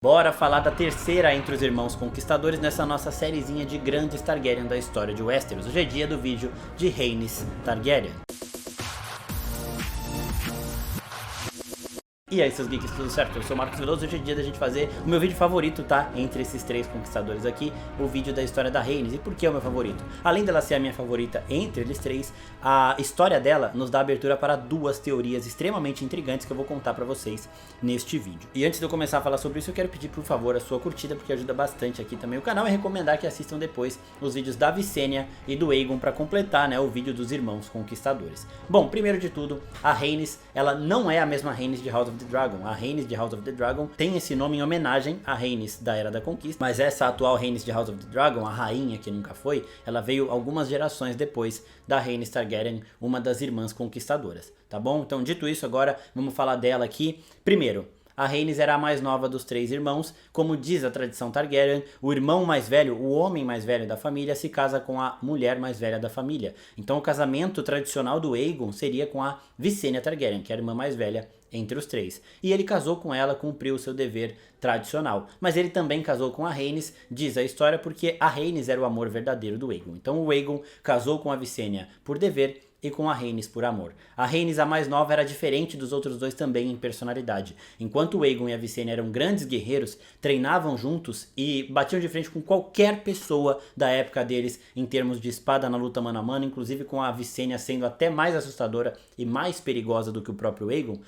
Bora falar da terceira entre os irmãos conquistadores nessa nossa sériezinha de grandes Targaryen da história de Westeros. Hoje é dia do vídeo de Rhaenys Targaryen. E aí seus geeks, tudo certo? Eu sou o Marcos Veloso e hoje é dia da gente fazer o meu vídeo favorito, tá? Entre esses três conquistadores aqui, o vídeo da história da Rhaenys. E por que é o meu favorito? Além dela ser a minha favorita entre eles três, a história dela nos dá abertura para duas teorias extremamente intrigantes que eu vou contar pra vocês neste vídeo. E antes de eu começar a falar sobre isso, eu quero pedir por favor a sua curtida, porque ajuda bastante aqui também o canal, e recomendar que assistam depois os vídeos da Visenya e do Aegon pra completar, né, o vídeo dos irmãos conquistadores. Bom, primeiro de tudo, a Rhaenys, ela não é a mesma Rhaenys de House of the Dragon. A Rhaenys de House of the Dragon tem esse nome em homenagem à Rhaenys da Era da Conquista, mas essa atual Rhaenys de House of the Dragon, a rainha que nunca foi, ela veio algumas gerações depois da Rhaenys Targaryen, uma das irmãs conquistadoras, tá bom? Então, dito isso, agora vamos falar dela aqui. Primeiro, a Rhaenys era a mais nova dos três irmãos. Como diz a tradição Targaryen, o irmão mais velho, o homem mais velho da família, se casa com a mulher mais velha da família. Então o casamento tradicional do Aegon seria com a Visenya Targaryen, que era a irmã mais velha entre os três. E ele casou com ela, cumpriu o seu dever tradicional. Mas ele também casou com a Rhaenys, diz a história, porque a Rhaenys era o amor verdadeiro do Aegon. Então o Aegon casou com a Visenya por dever e com a Rhaenys por amor. A Rhaenys, a mais nova, era diferente dos outros dois também em personalidade. Enquanto o Aegon e a Visenya eram grandes guerreiros, treinavam juntos e batiam de frente com qualquer pessoa da época deles em termos de espada na luta mano a mano, inclusive com a Visenya sendo até mais assustadora e mais perigosa do que o próprio Aegon,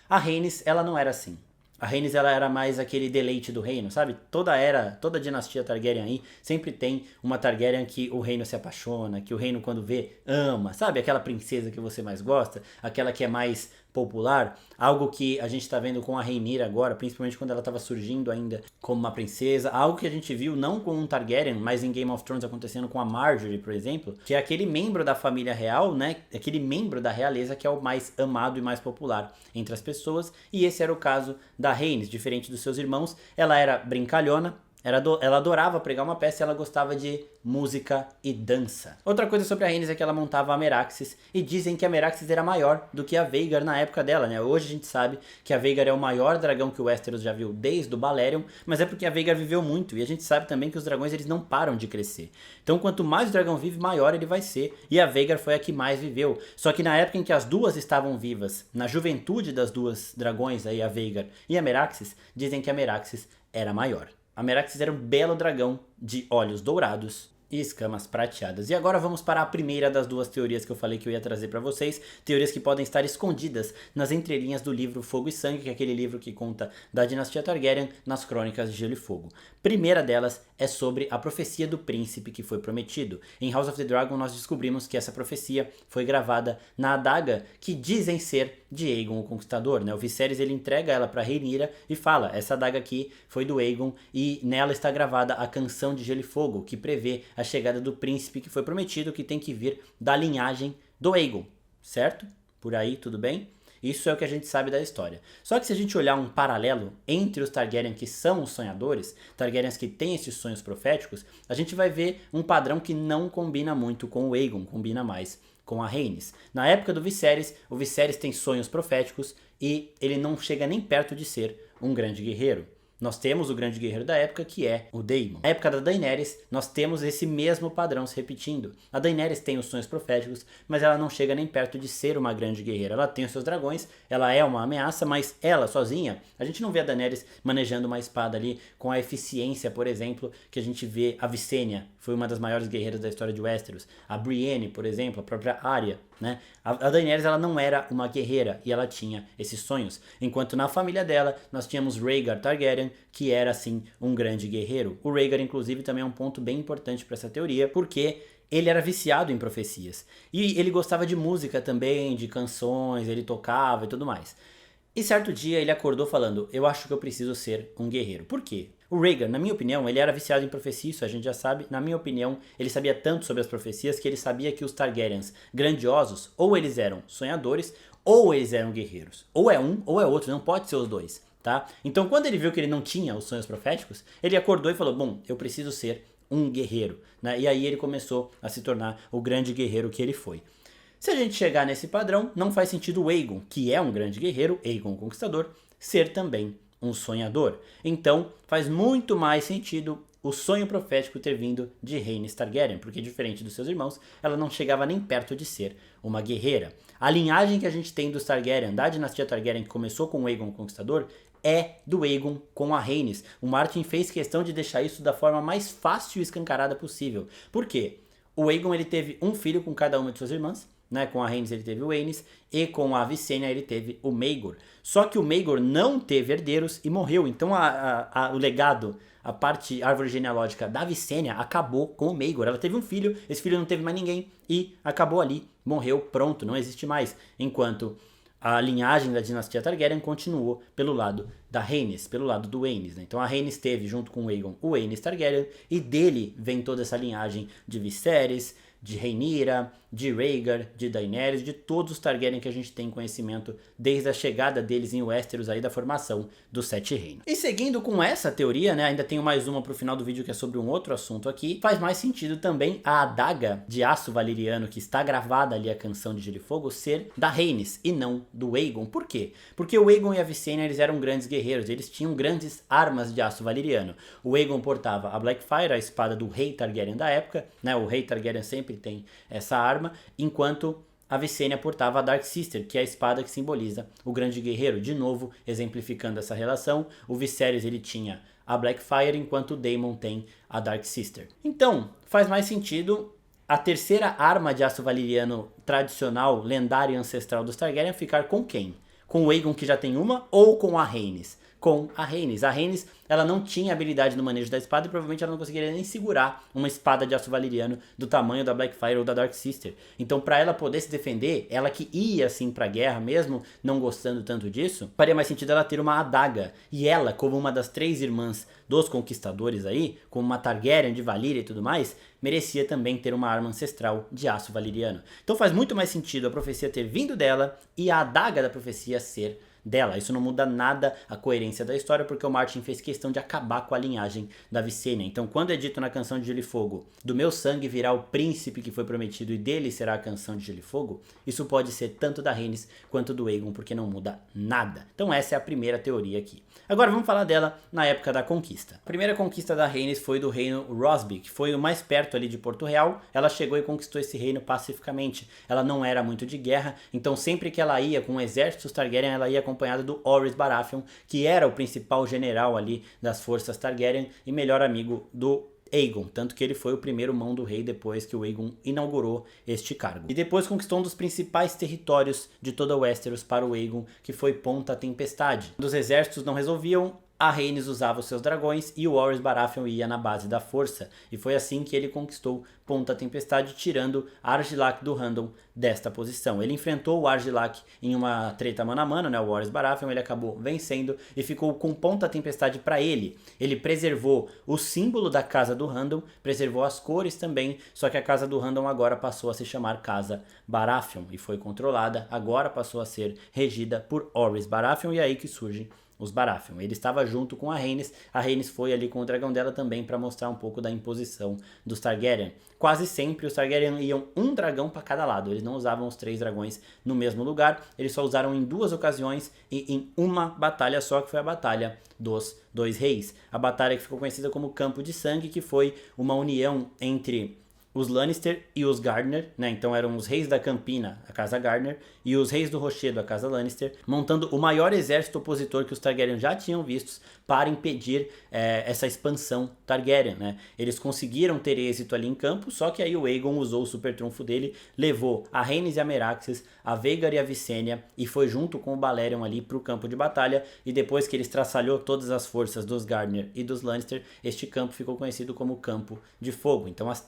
a Rhaenys, ela não era assim. A Rhaenys, ela era mais aquele deleite do reino, sabe? Toda dinastia Targaryen aí sempre tem uma Targaryen que o reino se apaixona, que o reino quando vê, ama, sabe? Aquela princesa que você mais gosta, aquela que é mais popular, algo que a gente tá vendo com a Rhaenyra agora, principalmente quando ela tava surgindo ainda como uma princesa, algo que a gente viu não com um Targaryen, mas em Game of Thrones acontecendo com a Marjorie, por exemplo, que é aquele membro da família real, né, aquele membro da realeza que é o mais amado e mais popular entre as pessoas, e esse era o caso da Rhaenys. Diferente dos seus irmãos, ela era brincalhona, ela adorava pregar uma peça e ela gostava de música e dança. Outra coisa sobre a Rhaenys é que ela montava a Meraxes, e dizem que a Meraxes era maior do que a Vhagar na época dela, né? Hoje a gente sabe que a Vhagar é o maior dragão que o Westeros já viu desde o Balerion, mas é porque a Vhagar viveu muito, e a gente sabe também que os dragões eles não param de crescer. Então quanto mais o dragão vive, maior ele vai ser, e a Vhagar foi a que mais viveu. Só que na época em que as duas estavam vivas, na juventude das duas dragões, aí a Vhagar e a Meraxes, dizem que a Meraxes era maior. A Meraxes era um belo dragão de olhos dourados e escamas prateadas. E agora vamos para a primeira das duas teorias que eu falei que eu ia trazer para vocês, teorias que podem estar escondidas nas entrelinhas do livro Fogo e Sangue, que é aquele livro que conta da dinastia Targaryen nas crônicas de Gelo e Fogo. Primeira delas é sobre a profecia do príncipe que foi prometido. Em House of the Dragon nós descobrimos que essa profecia foi gravada na adaga que dizem ser de Aegon o Conquistador, né? O Viserys ele entrega ela para Rhaenyra e fala, essa adaga aqui foi do Aegon e nela está gravada a canção de Gelo e Fogo, que prevê a chegada do príncipe que foi prometido, que tem que vir da linhagem do Aegon, certo? Por aí, tudo bem? Isso é o que a gente sabe da história. Só que se a gente olhar um paralelo entre os Targaryen que são os sonhadores, Targaryens que têm esses sonhos proféticos, a gente vai ver um padrão que não combina muito com o Aegon, combina mais com a Rhaenys. Na época do Viserys, o Viserys tem sonhos proféticos e ele não chega nem perto de ser um grande guerreiro. Nós temos o grande guerreiro da época, que é o Daemon. Na época da Daenerys, nós temos esse mesmo padrão se repetindo. A Daenerys tem os sonhos proféticos, mas ela não chega nem perto de ser uma grande guerreira. Ela tem os seus dragões, ela é uma ameaça, mas ela sozinha, a gente não vê a Daenerys manejando uma espada ali com a eficiência, por exemplo, que a gente vê a Visenya, foi uma das maiores guerreiras da história de Westeros. A Brienne, por exemplo, a própria Arya, né? A Daenerys ela não era uma guerreira e ela tinha esses sonhos, enquanto na família dela nós tínhamos Rhaegar Targaryen, que era assim um grande guerreiro. O Rhaegar inclusive também é um ponto bem importante para essa teoria, porque ele era viciado em profecias e ele gostava de música também, de canções, ele tocava e tudo mais. E certo dia ele acordou falando, eu acho que eu preciso ser um guerreiro. Por quê? O Rhaegar, na minha opinião, ele era viciado em profecia, isso a gente já sabe. Na minha opinião, ele sabia tanto sobre as profecias que ele sabia que os Targaryens grandiosos, ou eles eram sonhadores, ou eles eram guerreiros. Ou é um, ou é outro, não pode ser os dois, tá? Então quando ele viu que ele não tinha os sonhos proféticos, ele acordou e falou, bom, eu preciso ser um guerreiro, né? E aí ele começou a se tornar o grande guerreiro que ele foi. Se a gente chegar nesse padrão, não faz sentido o Aegon, que é um grande guerreiro, Aegon o Conquistador, ser também um sonhador. Então faz muito mais sentido o sonho profético ter vindo de Rhaenys Targaryen, porque diferente dos seus irmãos, ela não chegava nem perto de ser uma guerreira. A linhagem que a gente tem dos Targaryen, da dinastia Targaryen, que começou com o Aegon Conquistador, é do Aegon com a Rhaenys. O Martin fez questão de deixar isso da forma mais fácil e escancarada possível. Por quê? O Aegon ele teve um filho com cada uma de suas irmãs, né? Com a Rhaenys ele teve o Aenys e com a Visenya ele teve o Maegor. Só que o Maegor não teve herdeiros e morreu. Então o legado, a parte árvore genealógica da Visenya acabou com o Maegor. Ela teve um filho, esse filho não teve mais ninguém e acabou ali, morreu, pronto, não existe mais. Enquanto a linhagem da dinastia Targaryen continuou pelo lado da Rhaenys, pelo lado do Aenys, né? Então a Rhaenys teve junto com o Aegon o Aenys Targaryen e dele vem toda essa linhagem de Viserys, de Rhaenyra, de Rhaegar, de Daenerys, de todos os Targaryen que a gente tem conhecimento desde a chegada deles em Westeros, aí da formação dos Sete Reinos. E seguindo com essa teoria, né, ainda tenho mais uma pro final do vídeo que é sobre um outro assunto aqui, faz mais sentido também a adaga de aço valeriano que está gravada ali a canção de Gelo e Fogo ser da Rhaenys e não do Aegon. Por quê? Porque o Aegon e a Visenya eles eram grandes guerreiros, eles tinham grandes armas de aço valeriano. O Aegon portava a Blackfyre, a espada do rei Targaryen da época, né, o rei Targaryen sempre tem essa arma, enquanto a Visenya portava a Darksister, que é a espada que simboliza o grande guerreiro. De novo, exemplificando essa relação, o Viserys ele tinha a Blackfyre, enquanto o Daemon tem a Darksister. Então, faz mais sentido a terceira arma de aço valeriano tradicional, lendária e ancestral dos Targaryen ficar com quem? Com o Aegon, que já tem uma, ou com a Rhaenys? Com a Rhaenys. A Rhaenys, ela não tinha habilidade no manejo da espada e provavelmente ela não conseguiria nem segurar uma espada de aço valeriano do tamanho da Blackfyre ou da Darksister. Então, para ela poder se defender, ela que ia assim pra guerra, mesmo não gostando tanto disso, faria mais sentido ela ter uma adaga. E ela, como uma das 3 irmãs dos conquistadores aí, como uma Targaryen de Valyria e tudo mais, merecia também ter uma arma ancestral de aço valeriano. Então faz muito mais sentido a profecia ter vindo dela e a adaga da profecia ser dela. Isso não muda nada a coerência da história, porque o Martin fez questão de acabar com a linhagem da Visenya. Então, quando é dito na canção de Gelo e Fogo, do meu sangue virá o príncipe que foi prometido e dele será a canção de Gelo e Fogo, isso pode ser tanto da Rhaenys quanto do Aegon, porque não muda nada. Então essa é a primeira teoria aqui. Agora vamos falar dela na época da conquista. A primeira conquista da Rhaenys foi do reino Rosby, que foi o mais perto ali de Porto Real. Ela chegou e conquistou esse reino pacificamente. Ela não era muito de guerra, então sempre que ela ia com o exército Targaryen, ela ia acompanhada do Orys Baratheon, que era o principal general ali das forças Targaryen e melhor amigo do Aegon, tanto que ele foi o primeiro mão do rei depois que o Aegon inaugurou este cargo. E depois conquistou um dos principais territórios de toda Westeros para o Aegon, que foi Ponta Tempestade. Quando os exércitos não resolviam, a Rhaenys usava os seus dragões e o Orys Baratheon ia na base da força. E foi assim que ele conquistou Ponta Tempestade, tirando Argilac do Randall desta posição. Ele enfrentou o Argilac em uma treta mano a mano, né, o Orys Baratheon, ele acabou vencendo e ficou com Ponta Tempestade para ele. Ele preservou o símbolo da Casa do Randall, preservou as cores também, só que a Casa do Randall agora passou a se chamar Casa Baratheon e foi controlada, agora passou a ser regida por Orys Baratheon e é aí que surge os Baratheon. Ele estava junto com a Rhaenys foi ali com o dragão dela também para mostrar um pouco da imposição dos Targaryen. Quase sempre os Targaryen iam um dragão para cada lado, eles não usavam os 3 dragões no mesmo lugar, eles só usaram em 2 ocasiões e em uma batalha só, que foi a Batalha dos Dois Reis. A batalha que ficou conhecida como Campo de Sangue, que foi uma união entre os Lannister e os Gardner, né? Então eram os reis da Campina, a casa Gardner, e os reis do Rochedo, a casa Lannister, montando o maior exército opositor que os Targaryen já tinham vistos para impedir essa expansão Targaryen, né? Eles conseguiram ter êxito ali em campo, só que aí o Aegon usou o super trunfo dele, levou a Rhaenys e a Meraxes, a Vhagar e a Visenya, e foi junto com o Balerion ali para o campo de batalha, e depois que ele estraçalhou todas as forças dos Gardner e dos Lannister, este campo ficou conhecido como Campo de Fogo. Então as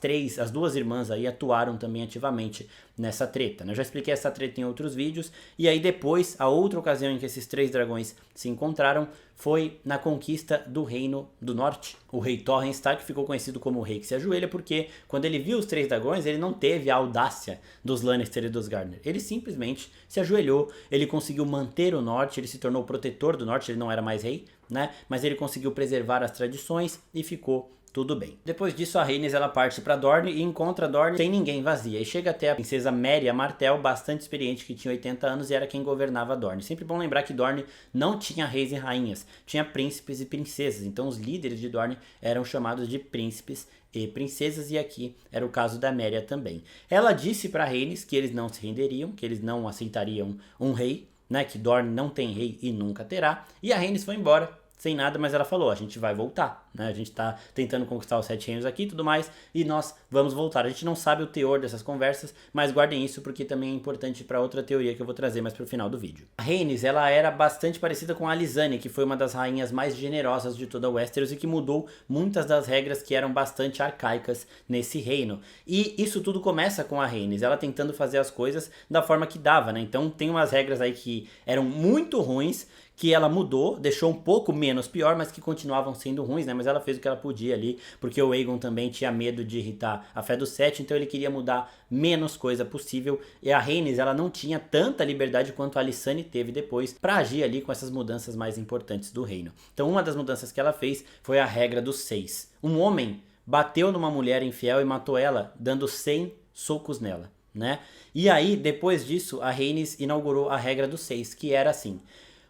2 irmãs aí atuaram também ativamente nessa treta, né? Eu já expliquei essa treta em outros vídeos, e aí depois, a outra ocasião em que esses 3 dragões se encontraram foi na conquista do Reino do Norte. O rei Torrhen Stark ficou conhecido como o rei que se ajoelha, porque quando ele viu os 3 dragões, ele não teve a audácia dos Lannister e dos Gardner. Ele simplesmente se ajoelhou, ele conseguiu manter o Norte, ele se tornou protetor do Norte, ele não era mais rei, né? Mas ele conseguiu preservar as tradições e ficou tudo bem. Depois disso, a Rhaenys ela parte para Dorne e encontra Dorne sem ninguém, vazia. E chega até a princesa Merya Martell, bastante experiente, que tinha 80 anos e era quem governava Dorne. Sempre bom lembrar que Dorne não tinha reis e rainhas, tinha príncipes e princesas. Então os líderes de Dorne eram chamados de príncipes e princesas, e aqui era o caso da Merya também. Ela disse para Rhaenys que eles não se renderiam, que eles não aceitariam um rei, né, que Dorne não tem rei e nunca terá. E a Rhaenys foi embora sem nada, mas ela falou, a gente vai voltar, né? A gente tá tentando conquistar os 7 reinos aqui e tudo mais, e nós vamos voltar. A gente não sabe o teor dessas conversas, mas guardem isso porque também é importante para outra teoria que eu vou trazer mais pro final do vídeo. A Rhaenys, ela era bastante parecida com a Alysanne, que foi uma das rainhas mais generosas de toda Westeros e que mudou muitas das regras que eram bastante arcaicas nesse reino. E isso tudo começa com a Rhaenys, ela tentando fazer as coisas da forma que dava, né? Então tem umas regras aí que eram muito ruins, que ela mudou, deixou um pouco menos pior, mas que continuavam sendo ruins, né? Mas ela fez o que ela podia ali, porque o Aegon também tinha medo de irritar a fé do Sete, então ele queria mudar menos coisa possível. E a Rhaenys, ela não tinha tanta liberdade quanto a Alysanne teve depois para agir ali com essas mudanças mais importantes do reino. Então uma das mudanças que ela fez foi a regra dos 6. Um homem bateu numa mulher infiel e matou ela, dando 100 socos nela, né? E aí, depois disso, a Rhaenys inaugurou a regra dos 6, que era assim: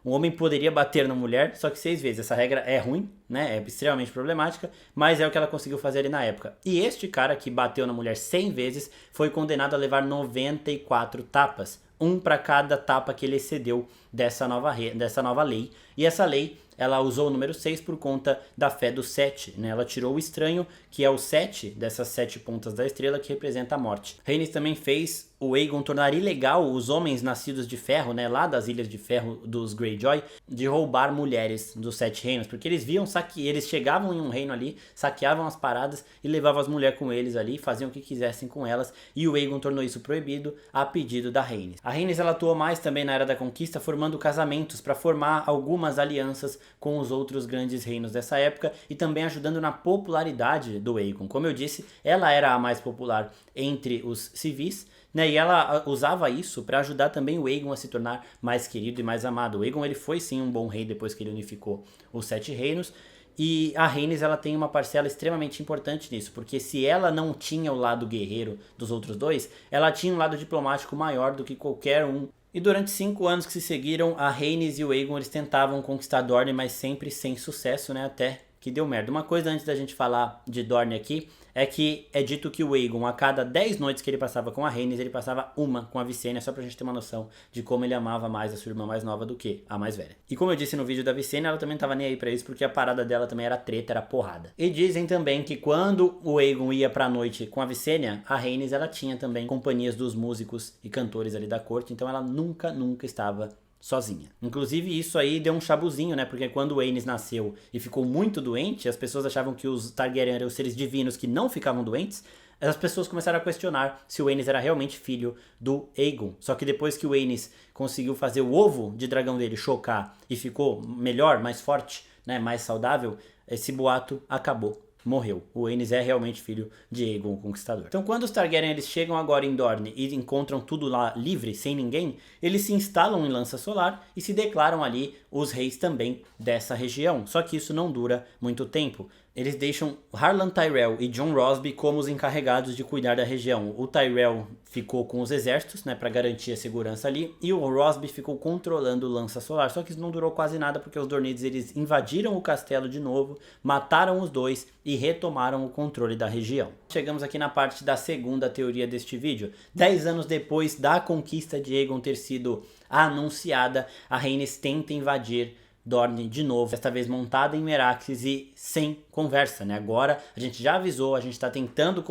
um homem poderia bater na mulher, só que 6 vezes. Essa regra é ruim, né? É extremamente problemática, mas é o que ela conseguiu fazer ali na época. E este cara que bateu na mulher 100 vezes foi condenado a levar 94 tapas. Um para cada tapa que ele excedeu dessa nova lei. E essa lei, ela usou o número 6 por conta da fé do 7, né? Ela tirou o estranho, que é o 7 dessas 7 pontas da estrela, que representa a morte. Rhaenys também fez o Aegon tornar ilegal os homens nascidos de ferro, né, lá das Ilhas de Ferro dos Greyjoy, de roubar mulheres dos 7 reinos, porque eles viam eles chegavam em um reino ali, saqueavam as paradas e levavam as mulheres com eles ali, faziam o que quisessem com elas, e o Aegon tornou isso proibido a pedido da Rhaenys. A Rhaenys, ela atuou mais também na Era da Conquista, formando casamentos para formar algumas alianças com os outros grandes reinos dessa época e também ajudando na popularidade do Aegon. Como eu disse, ela era a mais popular entre os civis, né, e ela usava isso para ajudar também o Aegon a se tornar mais querido e mais amado. O Aegon, ele foi sim um bom rei depois que ele unificou os 7 reinos, e a Rhaenys, ela tem uma parcela extremamente importante nisso, porque se ela não tinha o lado guerreiro dos outros dois, ela tinha um lado diplomático maior do que qualquer um. E durante 5 anos que se seguiram, a Rhaenys e o Aegon, eles tentavam conquistar Dorne, mas sempre sem sucesso, né, até que deu merda. Uma coisa antes da gente falar de Dorne aqui, é que é dito que o Aegon, a cada 10 noites que ele passava com a Rhaenys, ele passava uma com a Visenya, só pra gente ter uma noção de como ele amava mais a sua irmã mais nova do que a mais velha. E como eu disse no vídeo da Visenya, ela também não tava nem aí pra isso, porque a parada dela também era treta, era porrada. E dizem também que quando o Aegon ia pra noite com a Visenya, a Rhaenys, ela tinha também companhias dos músicos e cantores ali da corte, então ela nunca estava sozinha. Inclusive isso aí deu um chabuzinho, né? Porque quando o Aenys nasceu e ficou muito doente, as pessoas achavam que os Targaryen eram os seres divinos que não ficavam doentes. As pessoas começaram a questionar se o Aenys era realmente filho do Aegon. Só que depois que o Aenys conseguiu fazer o ovo de dragão dele chocar e ficou melhor, mais forte, né, mais saudável, esse boato acabou. Morreu. O Aenys é realmente filho de Aegon, o Conquistador. Então quando os Targaryen, eles chegam agora em Dorne e encontram tudo lá livre, sem ninguém, eles se instalam em Lança Solar e se declaram ali os reis também dessa região. Só que isso não dura muito tempo. Eles deixam Harlan Tyrell e Jon Rosby como os encarregados de cuidar da região. O Tyrell ficou com os exércitos, né, para garantir a segurança ali, e o Rosby ficou controlando o Lança Solar. Só que isso não durou quase nada, porque os Dornides, eles invadiram o castelo de novo, mataram os dois e retomaram o controle da região. Chegamos aqui na parte da segunda teoria deste vídeo. 10 anos depois da conquista de Aegon ter sido anunciada, a Rhaenys tenta invadir Dorne de novo, desta vez montada em Meraxes e sem conversa, né? Agora a gente já avisou, a gente está tentando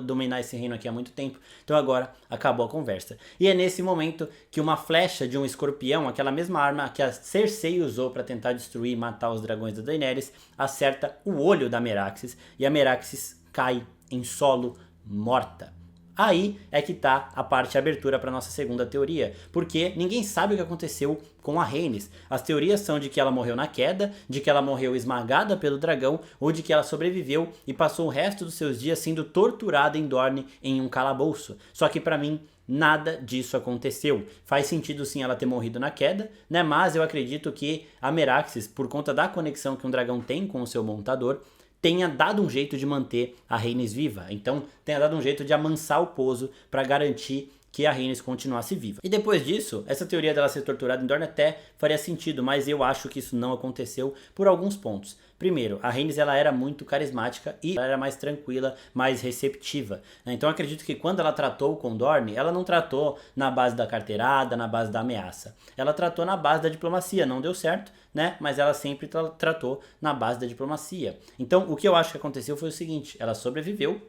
dominar esse reino aqui há muito tempo, então agora acabou a conversa. E é nesse momento que uma flecha de um escorpião, aquela mesma arma que a Cersei usou para tentar destruir e matar os dragões da Daenerys, acerta o olho da Meraxes e a Meraxes cai em solo morta. Aí é que tá a parte de abertura para nossa segunda teoria, porque ninguém sabe o que aconteceu com a Rhaenys. As teorias são de que ela morreu na queda, de que ela morreu esmagada pelo dragão, ou de que ela sobreviveu e passou o resto dos seus dias sendo torturada em Dorne em um calabouço. Só que para mim, nada disso aconteceu. Faz sentido sim ela ter morrido na queda, né? Mas eu acredito que a Meraxes, por conta da conexão que um dragão tem com o seu montador, tenha dado um jeito de manter a Rhaenys viva. Então, tenha dado um jeito de amansar o poço para garantir que a Rhaenys continuasse viva. E depois disso, essa teoria dela ser torturada em Dorne até faria sentido, mas eu acho que isso não aconteceu por alguns pontos. Primeiro, a Rhaenys ela era muito carismática e ela era mais tranquila, mais receptiva. Então eu acredito que quando ela tratou com Dorne, ela não tratou na base da carteirada, na base da ameaça. Ela tratou na base da diplomacia, não deu certo, né? Mas ela sempre tratou na base da diplomacia. Então o que eu acho que aconteceu foi o seguinte, ela sobreviveu,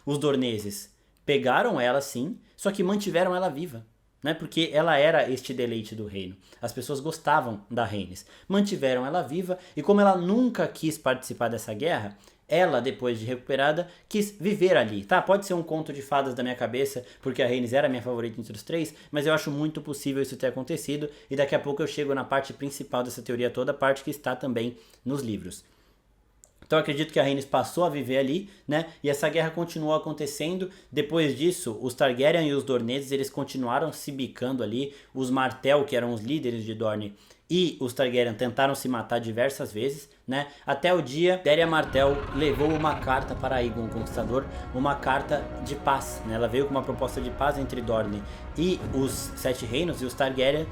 os dorneses pegaram ela sim, só que mantiveram ela viva. Né, porque ela era este deleite do reino. As pessoas gostavam da Rhaenys, mantiveram ela viva e como ela nunca quis participar dessa guerra, ela, depois de recuperada, quis viver ali, tá? Pode ser um conto de fadas da minha cabeça, porque a Rhaenys era a minha favorita entre os três, mas eu acho muito possível isso ter acontecido e daqui a pouco eu chego na parte principal dessa teoria toda, a parte que está também nos livros. Então eu acredito que a Rhaenys passou a viver ali, né? E essa guerra continuou acontecendo. Depois disso, os Targaryen e os Dorneses, eles continuaram se bicando ali. Os Martell, que eram os líderes de Dorne, e os Targaryen tentaram se matar diversas vezes, né? Até o dia, Daenerys Martell levou uma carta para Aegon o Conquistador, uma carta de paz, né? Ela veio com uma proposta de paz entre Dorne e os Sete Reinos e os Targaryen,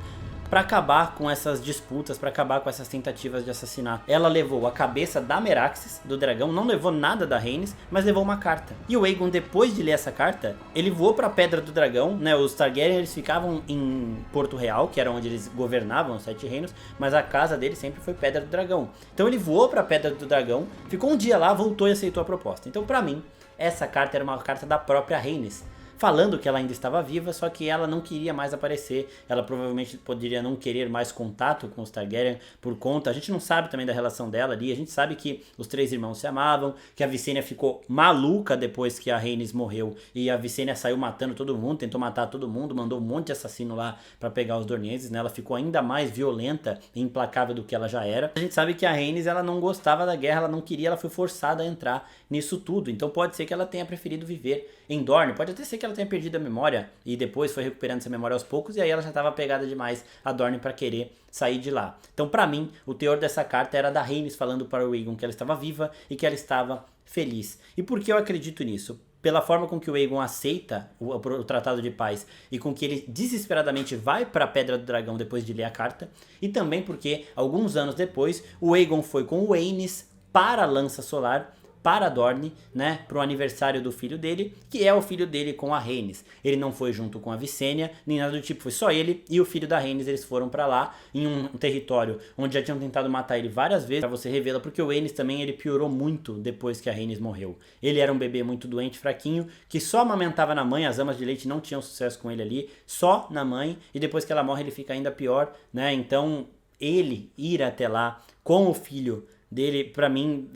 para acabar com essas disputas, para acabar com essas tentativas de assassinato. Ela levou a cabeça da Meraxes, do dragão, não levou nada da Rhaenys, mas levou uma carta. E o Aegon, depois de ler essa carta, ele voou para a Pedra do Dragão, né? Os Targaryen, eles ficavam em Porto Real, que era onde eles governavam os Sete Reinos, mas a casa dele sempre foi Pedra do Dragão. Então ele voou para a Pedra do Dragão, ficou um dia lá, voltou e aceitou a proposta. Então, para mim, essa carta era uma carta da própria Rhaenys, falando que ela ainda estava viva, só que ela não queria mais aparecer, ela provavelmente poderia não querer mais contato com os Targaryen por conta, a gente não sabe também da relação dela ali, a gente sabe que os três irmãos se amavam, que a Visenya ficou maluca depois que a Rhaenys morreu, e a Visenya saiu matando todo mundo, tentou matar todo mundo, mandou um monte de assassino lá para pegar os Dorneses, né? Ela ficou ainda mais violenta e implacável do que ela já era. A gente sabe que a Rhaenys, ela não gostava da guerra, ela não queria, ela foi forçada a entrar nisso tudo, então pode ser que ela tenha preferido viver em Dorne, pode até ser que ela tenha perdido a memória e depois foi recuperando essa memória aos poucos e aí ela já estava pegada demais a Dorne para querer sair de lá. Então, para mim, o teor dessa carta era da Rhaenys falando para o Aegon que ela estava viva e que ela estava feliz. E por que eu acredito nisso? Pela forma com que o Aegon aceita o Tratado de Paz e com que ele desesperadamente vai para a Pedra do Dragão depois de ler a carta, e também porque alguns anos depois o Aegon foi com o Aenys para a Lança Solar, para Dorne, né, pro aniversário do filho dele, que é o filho dele com a Rhaenys. Ele não foi junto com a Visenya, nem nada do tipo, foi só ele e o filho da Rhaenys, eles foram pra lá, em um território onde já tinham tentado matar ele várias vezes, pra você revê-la, porque o Aenys também, ele piorou muito depois que a Rhaenys morreu. Ele era um bebê muito doente, fraquinho, que só amamentava na mãe, as amas de leite não tinham sucesso com ele ali, só na mãe, e depois que ela morre ele fica ainda pior, né, então ele ir até lá com o filho dele, pra mim,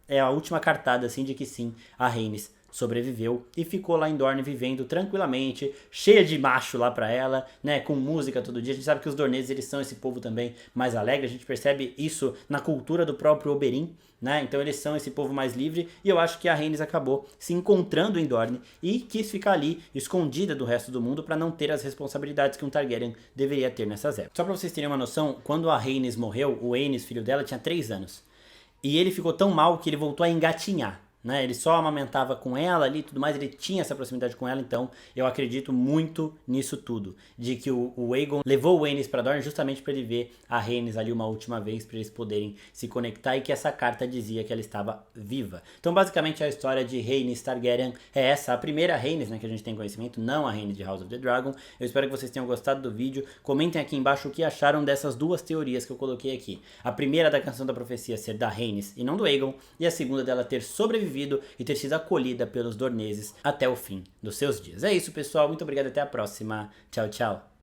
é a última cartada, assim, de que sim, a Rhaenys sobreviveu e ficou lá em Dorne vivendo tranquilamente, cheia de macho lá pra ela, né, com música todo dia. A gente sabe que os Dorneses, eles são esse povo também mais alegre, a gente percebe isso na cultura do próprio Oberyn, né, então eles são esse povo mais livre e eu acho que a Rhaenys acabou se encontrando em Dorne e quis ficar ali, escondida do resto do mundo pra não ter as responsabilidades que um Targaryen deveria ter nessas épocas. Só pra vocês terem uma noção, quando a Rhaenys morreu, o Aenys, filho dela, tinha 3 anos. E ele ficou tão mal que ele voltou a engatinhar, né? Ele só amamentava com ela ali e tudo mais, ele tinha essa proximidade com ela, então eu acredito muito nisso tudo. De que o Aegon levou o Aenys pra Dorne justamente para ele ver a Rhaenys ali uma última vez, para eles poderem se conectar e que essa carta dizia que ela estava viva. Então basicamente a história de Rhaenys Targaryen é essa, a primeira Rhaenys, né, que a gente tem conhecimento, não a Rhaenys de House of the Dragon. Eu espero que vocês tenham gostado do vídeo, comentem aqui embaixo o que acharam dessas duas teorias que eu coloquei aqui. A primeira da Canção da Profecia ser da Rhaenys e não do Aegon, e a segunda dela ter sobrevivido e ter sido acolhida pelos Dorneses até o fim dos seus dias. É isso, pessoal. Muito obrigado. Até a próxima. Tchau, tchau.